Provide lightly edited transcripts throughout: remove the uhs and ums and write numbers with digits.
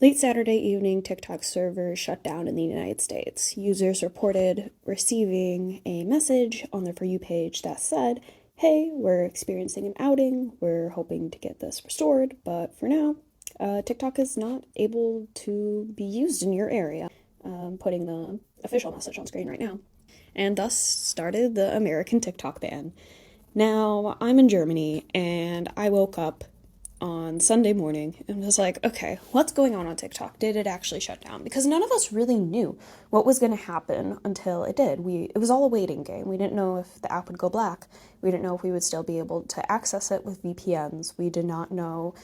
Late Saturday evening, TikTok servers shut down in the United States. Users reported receiving a message on their For You page that said, hey, we're experiencing an outing, we're hoping to get this restored, but for now, TikTok is not able to be used in your area. Putting the official message on screen right now. And thus started the American TikTok ban. Now, I'm in Germany, and I woke up on Sunday morning and was like, okay, what's going on TikTok? Did it actually shut down? Because none of us really knew what was going to happen until it did. It was all a waiting game. We didn't know if the app would go black. We didn't know if we would still be able to access it with VPNs. We did not know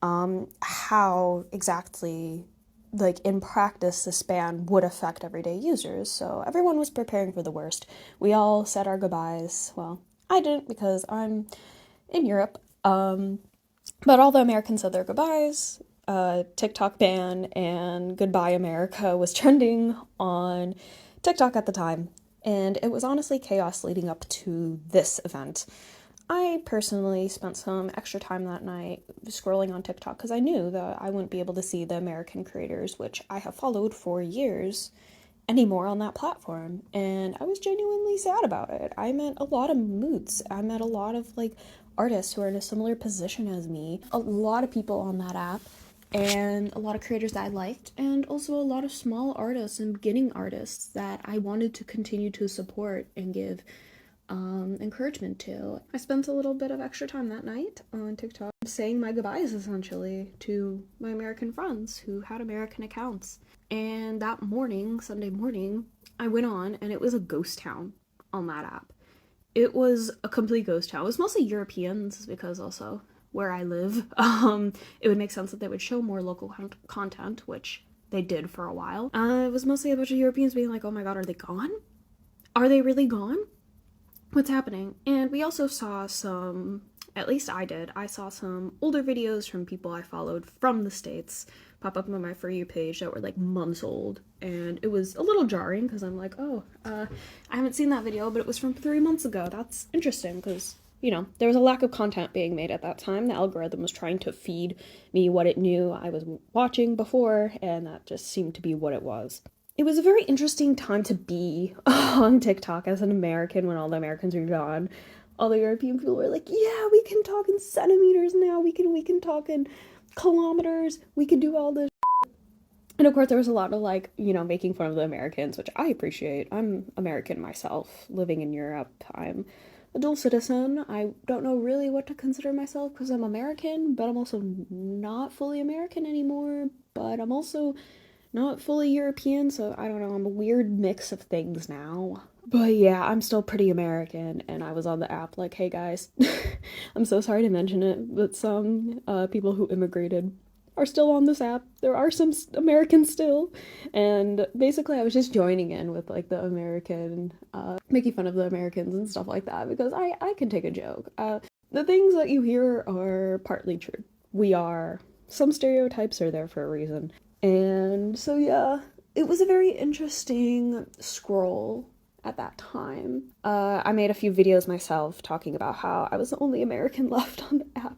how exactly, like in practice, this ban would affect everyday users. So everyone was preparing for the worst. We all said our goodbyes. Well, I didn't because I'm in Europe. But all the Americans said their goodbyes. TikTok ban and Goodbye America was trending on TikTok at the time. And it was honestly chaos leading up to this event. I personally spent some extra time that night scrolling on TikTok because I knew that I wouldn't be able to see the American creators, which I have followed for years, anymore on that platform. And I was genuinely sad about it. I met a lot of moods. I met a lot of artists who are in a similar position as me, a lot of people on that app, and a lot of creators that I liked, and also a lot of small artists and beginning artists that I wanted to continue to support and give encouragement to. I spent a little bit of extra time that night on TikTok saying my goodbyes essentially to my American friends who had American accounts. And that morning, Sunday morning, I went on and it was a ghost town on that app. It was a complete ghost town. It was mostly Europeans because also where I live, it would make sense that they would show more local content, which they did for a while. It was mostly a bunch of Europeans being like, oh my god, are they gone? Are they really gone? What's happening? And we also saw some, at least I did, I saw some older videos from people I followed from the States pop up on my For You page that were months old. And it was a little jarring because I'm like, oh, I haven't seen that video, but it was from 3 months ago. That's interesting because, there was a lack of content being made at that time. The algorithm was trying to feed me what it knew I was watching before, and that just seemed to be what it was. It was a very interesting time to be on TikTok as an American when all the Americans were gone. All the European people were like, yeah, we can talk in centimeters now. We can talk in kilometers. We can do all this. And of course, there was a lot of making fun of the Americans, which I appreciate. I'm American myself, living in Europe. I'm a dual citizen. I don't know really what to consider myself because I'm American, but I'm also not fully American anymore. But I'm also not fully European, so I don't know, I'm a weird mix of things now. But yeah, I'm still pretty American, and I was on the app like, hey guys, I'm so sorry to mention it, but some people who immigrated are still on this app. There are some Americans still, and basically I was just joining in with the American, making fun of the Americans and stuff like that, because I can take a joke. The things that you hear are partly true. Some stereotypes are there for a reason. And so yeah, it was a very interesting scroll at that time. I made a few videos myself talking about how I was the only American left on the app.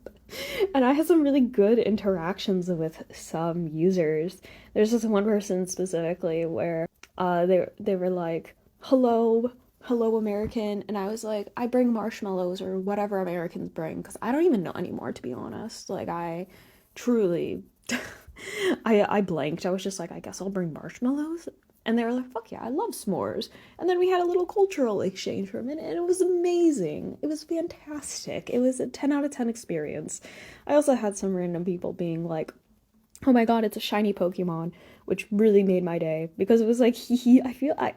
And I had some really good interactions with some users. There's this one person specifically where they were like, hello American, and I was like, I bring marshmallows or whatever Americans bring, because I don't even know anymore, to be honest. I truly I blanked. I was just like, I guess I'll bring marshmallows. And they were like, fuck yeah, I love s'mores. And then we had a little cultural exchange for a minute, and it was amazing. It was fantastic. It was a 10 out of 10 experience. I also had some random people being like, oh my god, it's a shiny Pokemon, which really made my day, because it was like,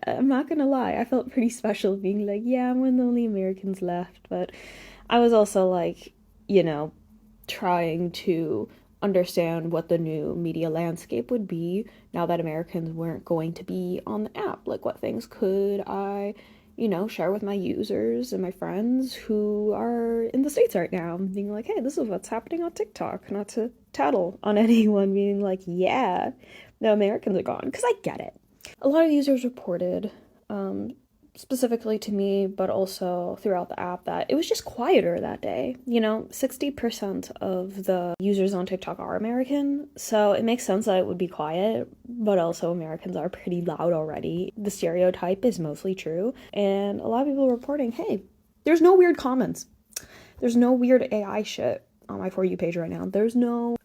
I'm not gonna lie, I felt pretty special being like, yeah, I'm one of the only Americans left, but I was also trying to understand what the new media landscape would be now that Americans weren't going to be on the app. What things could I, share with my users and my friends who are in the States right now, being like, hey, this is what's happening on TikTok, not to tattle on anyone, being like, yeah, the Americans are gone, because I get it. A lot of users reported specifically to me, but also throughout the app, that it was just quieter that day. 60% of the users on TikTok are American, so it makes sense that it would be quiet, but also Americans are pretty loud already. The stereotype is mostly true, and a lot of people reporting, hey, there's no weird comments. There's no weird AI shit on my For You page right now. There's no,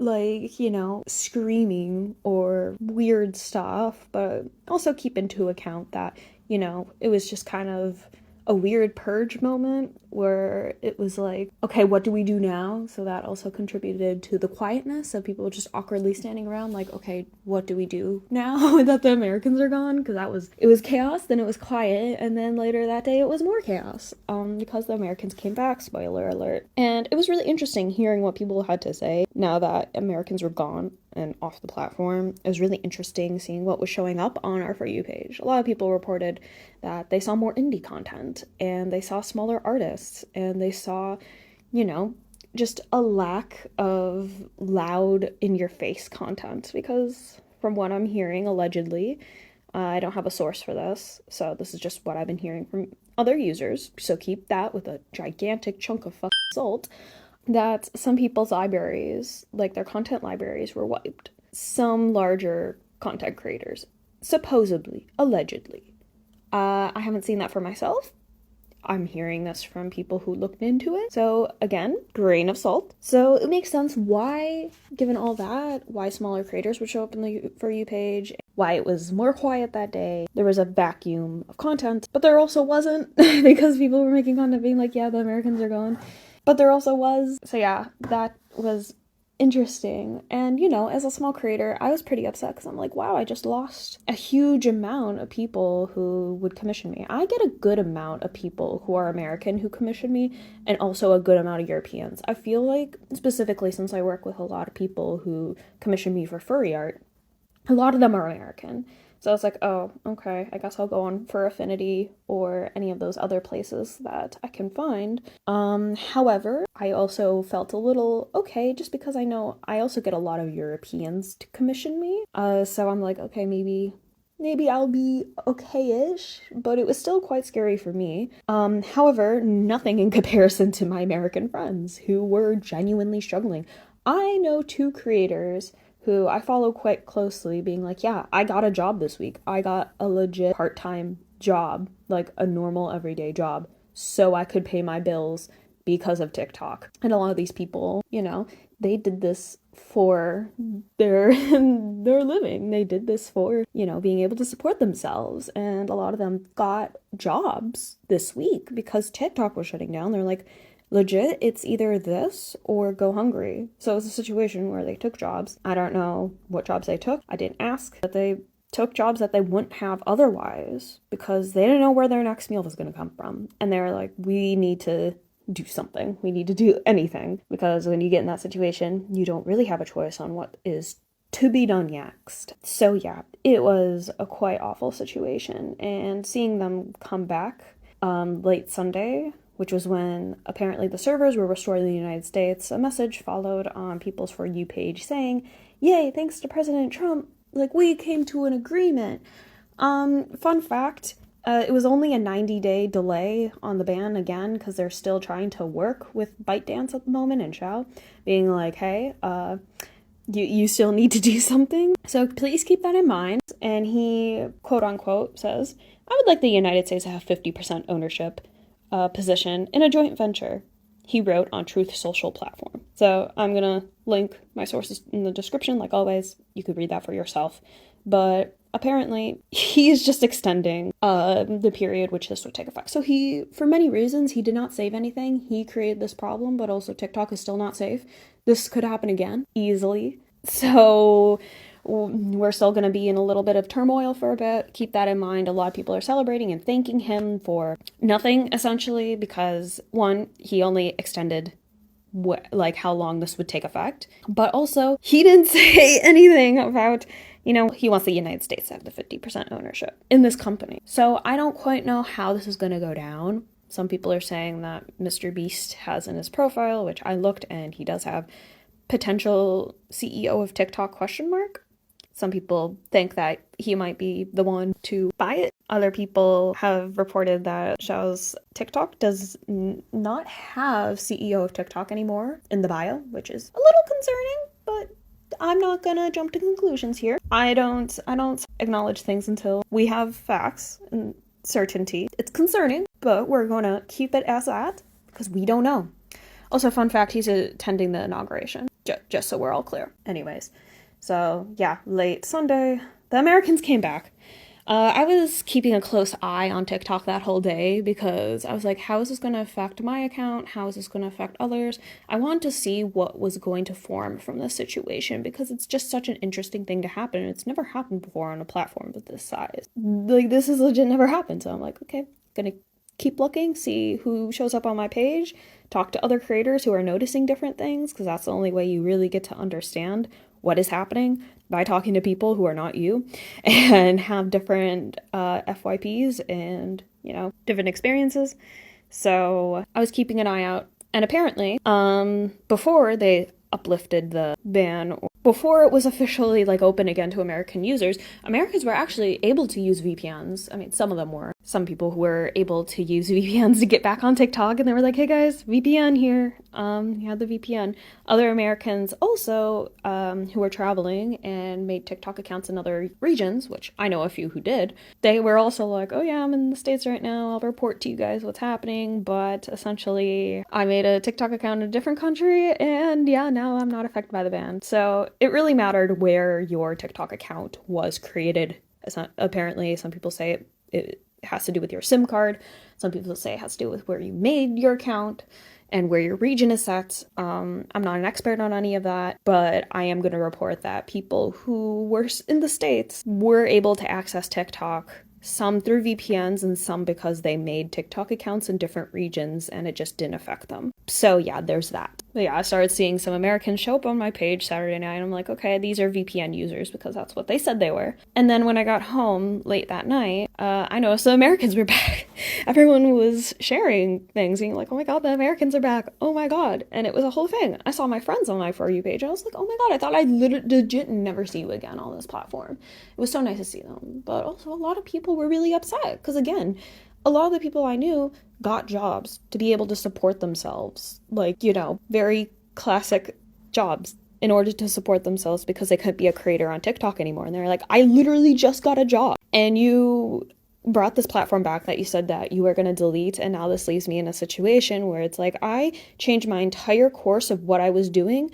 screaming or weird stuff, but also keep into account that, it was just kind of a weird purge moment where it was like, okay, what do we do now? So that also contributed to the quietness of people just awkwardly standing around like, okay, what do we do now that the Americans are gone? Because it was chaos, then it was quiet, and then later that day it was more chaos because the Americans came back, spoiler alert. And it was really interesting hearing what people had to say now that Americans were gone and off the platform. It was really interesting seeing what was showing up on our For You page. A lot of people reported that they saw more indie content, and they saw smaller artists, and they saw, just a lack of loud, in-your-face content, because from what I'm hearing, allegedly, I don't have a source for this, so this is just what I've been hearing from other users, so keep that with a gigantic chunk of fucking salt, that some people's libraries, like their content libraries, were wiped. Some larger content creators, supposedly, allegedly. I haven't seen that for myself. I'm hearing this from people who looked into it. So again, grain of salt. So it makes sense why, given all that, why smaller creators would show up in the For You page, why it was more quiet that day. There was a vacuum of content, but there also wasn't because people were making content being like, yeah, the Americans are gone. But there also was. So yeah, that was interesting. And, as a small creator, I was pretty upset because I'm like, wow, I just lost a huge amount of people who would commission me. I get a good amount of people who are American who commission me, and also a good amount of Europeans. I feel like, specifically since I work with a lot of people who commission me for furry art, a lot of them are American. So I was like, oh, okay, I guess I'll go on for Affinity or any of those other places that I can find. However, I also felt a little okay, just because I know I also get a lot of Europeans to commission me. So I'm like, okay, maybe I'll be okay-ish, but it was still quite scary for me. However, nothing in comparison to my American friends who were genuinely struggling. I know 2 creators who I follow quite closely being like, yeah, I got a job this week. I got a legit part-time job, like a normal everyday job, so I could pay my bills because of TikTok. And a lot of these people, they did this for their living. They did this for, being able to support themselves. And a lot of them got jobs this week because TikTok was shutting down. They're like, legit, it's either this or go hungry. So it's a situation where they took jobs. I don't know what jobs they took. I didn't ask. But they took jobs that they wouldn't have otherwise because they didn't know where their next meal was going to come from. And they were like, we need to do something. We need to do anything. Because when you get in that situation, you don't really have a choice on what is to be done next. So yeah, it was a quite awful situation. And seeing them come back late Sunday, which was when apparently the servers were restored in the United States, a message followed on people's For You page saying, yay, thanks to President Trump, we came to an agreement. Fun fact, it was only a 90-day delay on the ban again, because they're still trying to work with ByteDance at the moment and Xiao, being like, hey, you still need to do something. So please keep that in mind. And he, quote unquote, says, I would like the United States to have 50% ownership position in a joint venture, he wrote on Truth Social platform. So I'm gonna link my sources in the description, like always. You could read that for yourself. But apparently, he's just extending the period which this would take effect. So he, for many reasons, he did not save anything. He created this problem, but also TikTok is still not safe. This could happen again, easily. So we're still going to be in a little bit of turmoil for a bit. Keep that in mind. A lot of people are celebrating and thanking him for nothing, essentially, because, one, he only extended how long this would take effect. But also, he didn't say anything about, he wants the United States to have the 50% ownership in this company. So I don't quite know how this is going to go down. Some people are saying that Mr. Beast has in his profile, which I looked, and he does have potential CEO of TikTok ? Some people think that he might be the one to buy it. Other people have reported that Xiao's TikTok does not have CEO of TikTok anymore in the bio, which is a little concerning, but I'm not gonna jump to conclusions here. I don't acknowledge things until we have facts and certainty. It's concerning, but we're gonna keep it as that because we don't know. Also, fun fact, he's attending the inauguration, just so we're all clear. Anyways, so yeah, late Sunday, the Americans came back. I was keeping a close eye on TikTok that whole day because I was like, how is this going to affect my account? How is this going to affect others? I wanted to see what was going to form from this situation because it's just such an interesting thing to happen. It's never happened before on a platform of this size. Like, this is legit never happened. So I'm like, okay, gonna keep looking, see who shows up on my page, talk to other creators who are noticing different things, because that's the only way you really get to understand what is happening, by talking to people who are not you and have different FYPs and, you know, different experiences. So I was keeping an eye out. And apparently, before they uplifted the ban, before it was officially like open again to American users, Americans were actually able to use VPNs. I mean, some of them were. Some people who were able to use VPNs to get back on TikTok, and they were like, hey guys, VPN here. You had the VPN. Other Americans also who were traveling and made TikTok accounts in other regions, which I know a few who did, they were also like, oh yeah, I'm in the States right now, I'll report to you guys what's happening, but essentially I made a TikTok account in a different country, and yeah, now I'm not affected by the ban. So it really mattered where your TikTok account was created. Apparently, some people say it has to do with your SIM card. Some people say it has to do with where you made your account and where your region is set. I'm not an expert on any of that, but I am going to report that people who were in the States were able to access TikTok, some through VPNs and some because they made TikTok accounts in different regions and it just didn't affect them. So yeah, there's that. But yeah, I started seeing some Americans show up on my page Saturday night. I'm like, okay, these are VPN users because that's what they said they were. And then when I got home late that night, I noticed the Americans were back. Everyone was sharing things, being like, oh my god, the Americans are back. Oh my god. And it was a whole thing. I saw my friends on my For You page. I was like, oh my god, I thought I'd legit never see you again on this platform. It was so nice to see them. But also a lot of people were really upset because, again, a lot of the people I knew got jobs to be able to support themselves, like, you know, very classic jobs in order to support themselves because they couldn't be a creator on TikTok anymore. And they're like, I literally just got a job and you brought this platform back that you said that you were going to delete, and now this leaves me in a situation where it's like, I changed my entire course of what I was doing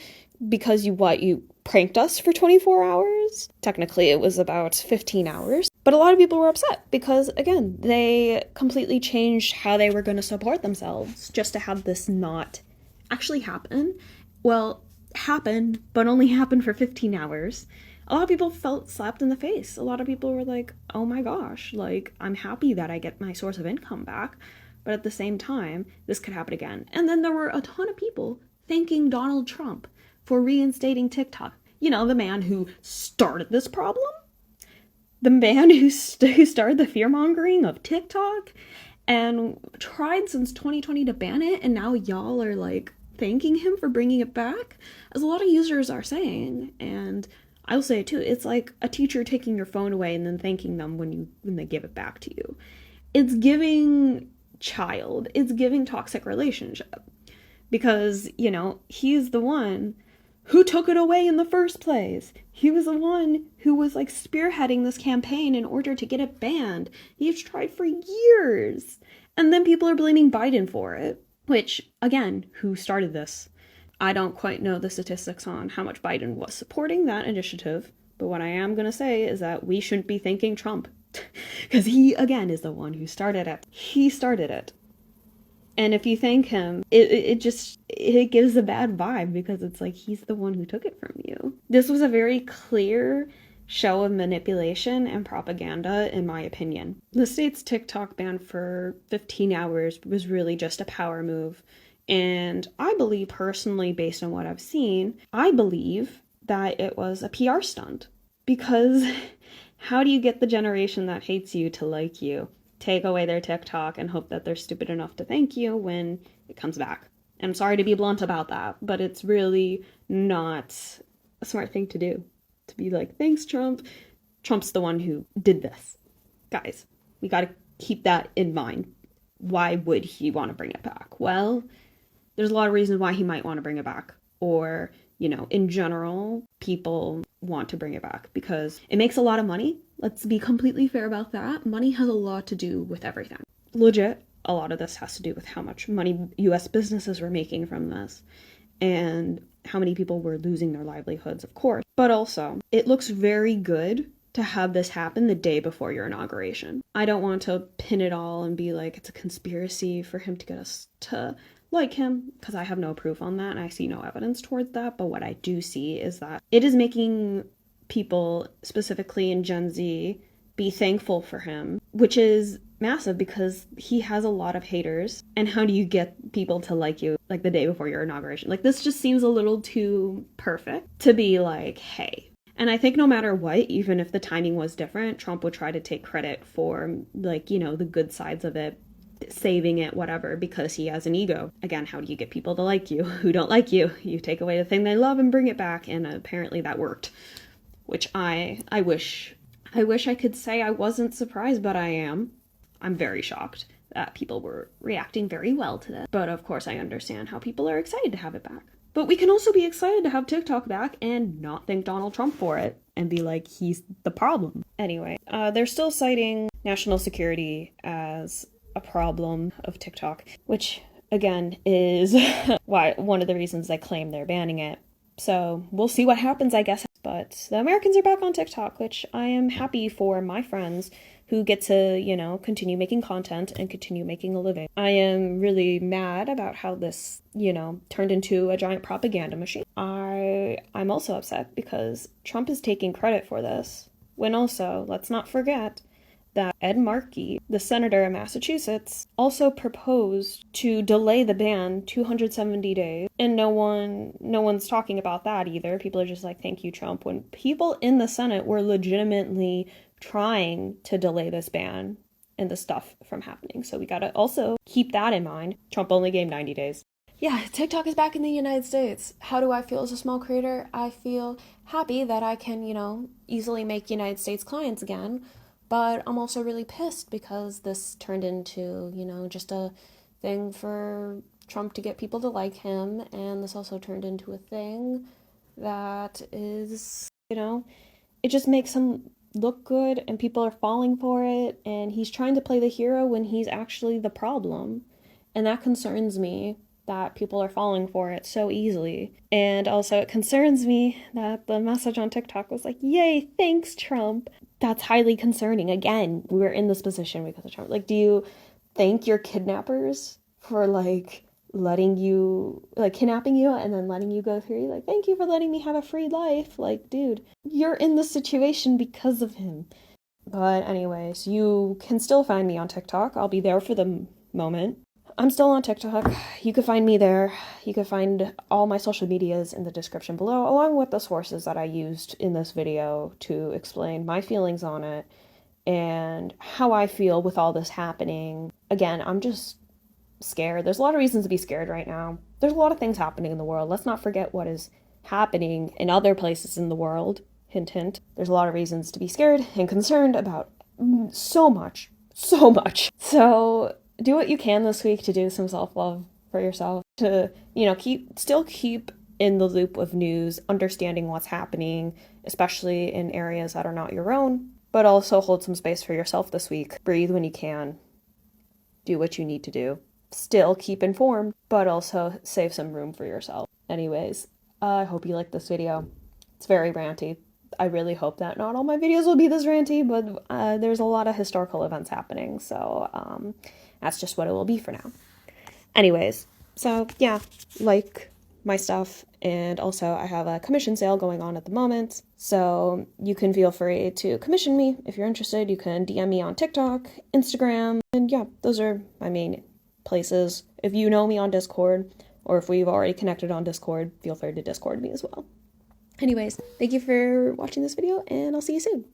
because you pranked us for 24 hours? Technically, it was about 15 hours. But a lot of people were upset because, again, they completely changed how they were going to support themselves just to have this not actually happen. Well, happen, but only happen for 15 hours. A lot of people felt slapped in the face. A lot of people were like, oh my gosh, like, I'm happy that I get my source of income back. But at the same time, this could happen again. And then there were a ton of people thanking Donald Trump for reinstating TikTok. You know, the man who started this problem? The man who started the fear-mongering of TikTok and tried since 2020 to ban it, and now y'all are, like, thanking him for bringing it back? As a lot of users are saying, and I'll say it too, it's like a teacher taking your phone away and then thanking them when they give it back to you. It's giving child. It's giving toxic relationship. Because, you know, he's the one who took it away in the first place. He was the one who was, like, spearheading this campaign in order to get it banned. He's tried for years. And then people are blaming Biden for it. Which, again, who started this? I don't quite know the statistics on how much Biden was supporting that initiative. But what I am going to say is that we shouldn't be thanking Trump. Because he, again, is the one who started it. He started it. And if you thank him, it gives a bad vibe because it's like he's the one who took it from you. This was a very clear show of manipulation and propaganda, in my opinion. The state's TikTok ban for 15 hours was really just a power move. And I believe personally, based on what I've seen, I believe that it was a PR stunt. Because how do you get the generation that hates you to like you? Take away their TikTok and hope that they're stupid enough to thank you when it comes back. I'm sorry to be blunt about that, but it's really not a smart thing to do. to be like, thanks, Trump. Trump's the one who did this. Guys, we got to keep that in mind. Why would he want to bring it back? Well, there's a lot of reasons why he might want to bring it back. Or, you know, in general, people want to bring it back because it makes a lot of money. Let's be completely fair about that. Money has a lot to do with everything. Legit, a lot of this has to do with how much money US businesses were making from this and how many people were losing their livelihoods, of course. But also, it looks very good to have this happen the day before your inauguration. I don't want to pin it all and be like it's a conspiracy for him to get us to like him, because I have no proof on that and I see no evidence toward that. But what I do see is that it is making people, specifically in Gen Z, be thankful for him, which is massive because he has a lot of haters. And how do you get people to like you like the day before your inauguration? Like, this just seems a little too perfect to be like, hey. And I think no matter what, even if the timing was different, Trump would try to take credit for, like, you know, the good sides of it, saving it, whatever, because he has an ego. Again, how do you get people to like you who don't like you? You take away the thing they love and bring it back, and apparently that worked. Which I wish I could say I wasn't surprised, but I am. I'm very shocked that people were reacting very well to this. But of course I understand how people are excited to have it back. But we can also be excited to have TikTok back and not thank Donald Trump for it and be like, he's the problem. Anyway, they're still citing national security as a problem of TikTok, which again is why one of the reasons they claim they're banning it. So we'll see what happens, I guess. But the Americans are back on TikTok, which I am happy for my friends who get to, you know, continue making content and continue making a living. I am really mad about how this, you know, turned into a giant propaganda machine. I'm also upset because Trump is taking credit for this, when also, let's not forget that Ed Markey, the senator of Massachusetts, also proposed to delay the ban 270 days. And no one's talking about that either. People are just like, thank you, Trump. When people in the Senate were legitimately trying to delay this ban and the stuff from happening. So we gotta also keep that in mind. Trump only gave 90 days. Yeah, TikTok is back in the United States. How do I feel as a small creator? I feel happy that I can, you know, easily make United States clients again. But I'm also really pissed because this turned into, you know, just a thing for Trump to get people to like him. And this also turned into a thing that is, you know, it just makes him look good and people are falling for it. And he's trying to play the hero when he's actually the problem. And that concerns me, that people are falling for it so easily. And also it concerns me that the message on TikTok was like, yay, thanks, Trump. That's highly concerning. Again, we're in this position because of Trump. Like, do you thank your kidnappers for, like, letting you, like, kidnapping you and then letting you go free? Like, thank you for letting me have a free life. Like, dude, you're in this situation because of him. But anyways, you can still find me on TikTok. I'll be there for the moment. I'm still on TikTok. You can find me there. You can find all my social medias in the description below, along with the sources that I used in this video to explain my feelings on it and how I feel with all this happening. Again, I'm just scared. There's a lot of reasons to be scared right now. There's a lot of things happening in the world. Let's not forget what is happening in other places in the world. Hint, hint. There's a lot of reasons to be scared and concerned about so much. So do what you can this week to do some self-love for yourself, to, you know, keep in the loop of news, understanding what's happening, especially in areas that are not your own, but also hold some space for yourself this week. Breathe when you can. Do what you need to do. Still keep informed, but also save some room for yourself. Anyways, I hope you liked this video. It's very ranty. I really hope that not all my videos will be this ranty, but there's a lot of historical events happening, so that's just what it will be for now. Anyways, so yeah, like my stuff, and also I have a commission sale going on at the moment, so you can feel free to commission me if you're interested. You can DM me on TikTok, Instagram, and yeah, those are my main places. If you know me on Discord, or if we've already connected on Discord, feel free to Discord me as well. Anyways, thank you for watching this video, and I'll see you soon.